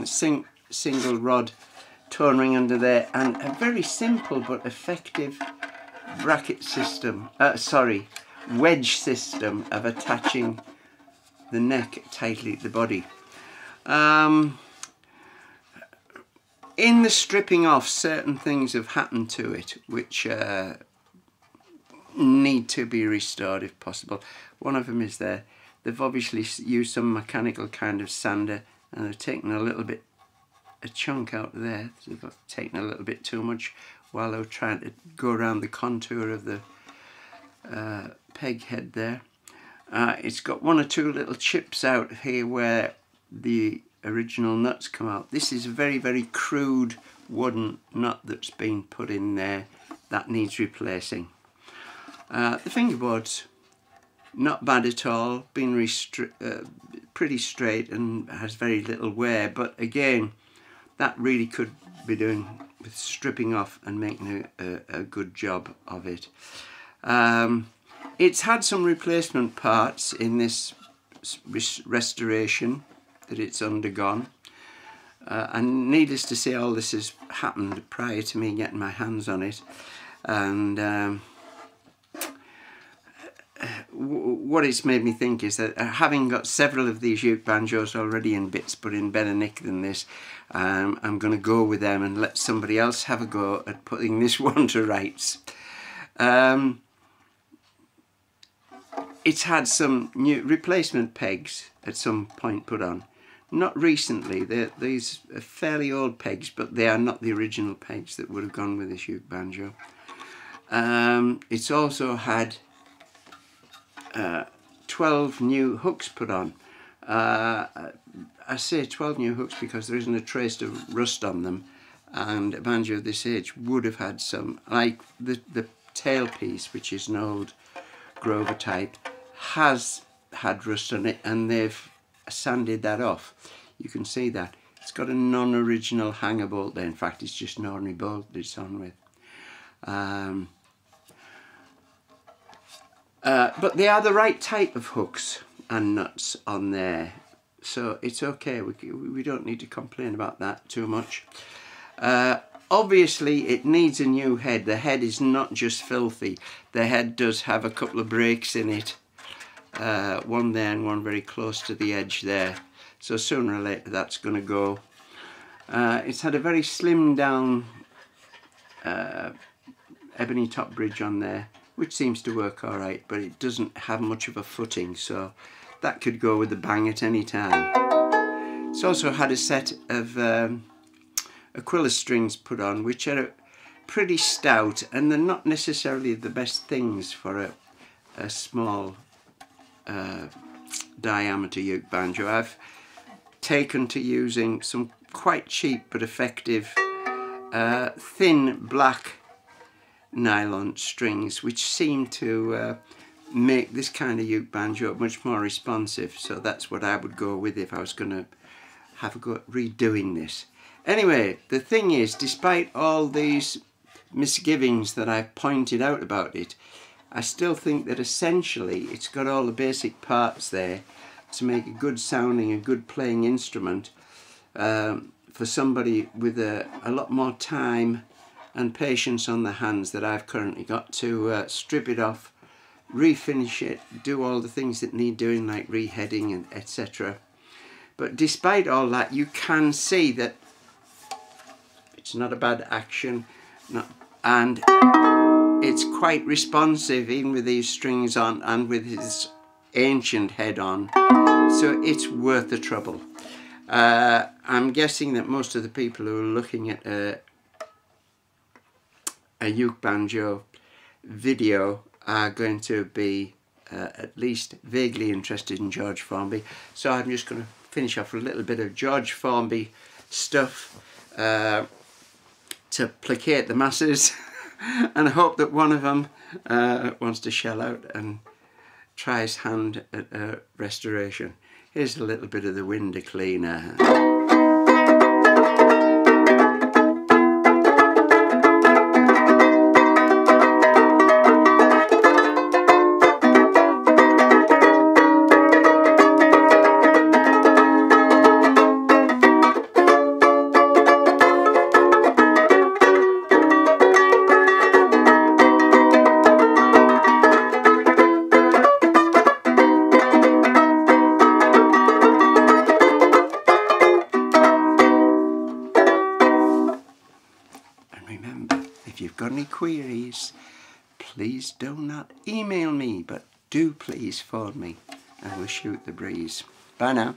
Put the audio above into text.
action, single rod tone ring under there, and a very simple but effective bracket system, wedge system of attaching the neck tightly to the body. In the stripping off, certain things have happened to it which need to be restored if possible. One of them is there. They've obviously used some mechanical kind of sander and they've taken a chunk out there. So they've taken a little bit too much while they were trying to go around the contour of the peg head there. It's got one or two little chips out here where the original nuts come out. This is a very, very crude wooden nut that's been put in there that needs replacing. The fingerboard's not bad at all, been pretty straight and has very little wear, but again that really could be doing with stripping off and making a good job of it. It's had some replacement parts in this restoration that it's undergone, and needless to say all this has happened prior to me getting my hands on it, and what it's made me think is that having got several of these uke banjos already in bits but in better nick than this, I'm going to go with them and let somebody else have a go at putting this one to rights. It's had some new replacement pegs at some point put on. Not recently, these are fairly old pegs, but they are not the original pegs that would have gone with this uke banjo. It's also had 12 new hooks put on. I say 12 new hooks because there isn't a trace of rust on them, and a banjo of this age would have had some, like the tailpiece, which is an old Grover type, has had rust on it, and they've sanded that off. You can see that. It's got a non-original hanger bolt there. In fact, it's just an ordinary bolt that it's on with. But they are the right type of hooks and nuts on there, so it's okay. We don't need to complain about that too much. Obviously it needs a new head. The head is not just filthy. The head does have a couple of breaks in it, one there and one very close to the edge there, so sooner or later that's going to go. It's had a very slimmed down ebony top bridge on there, which seems to work alright, but it doesn't have much of a footing, so that could go with a bang at any time. It's also had a set of Aquila strings put on, which are pretty stout, and they're not necessarily the best things for a small diameter uke banjo. I've taken to using some quite cheap but effective thin black nylon strings, which seem to make this kind of uke banjo much more responsive, so that's what I would go with if I was going to have a go at redoing this. Anyway, the thing is, despite all these misgivings that I've pointed out about it, I still think that essentially it's got all the basic parts there to make a good sounding, a good playing instrument for somebody with a lot more time and patience on the hands that I've currently got to strip it off, refinish it, do all the things that need doing, like reheading and etc. But despite all that, you can see that it's not a bad action, and it's quite responsive even with these strings on and with his ancient head on, so it's worth the trouble. I'm guessing that most of the people who are looking at a uke banjo video are going to be at least vaguely interested in George Formby, so I'm just going to finish off a little bit of George Formby stuff to placate the masses and hope that one of them wants to shell out and try his hand at a restoration. Here's a little bit of the window cleaner. If you've got any queries, please do not email me, but do please phone me and we'll shoot the breeze. Bye now.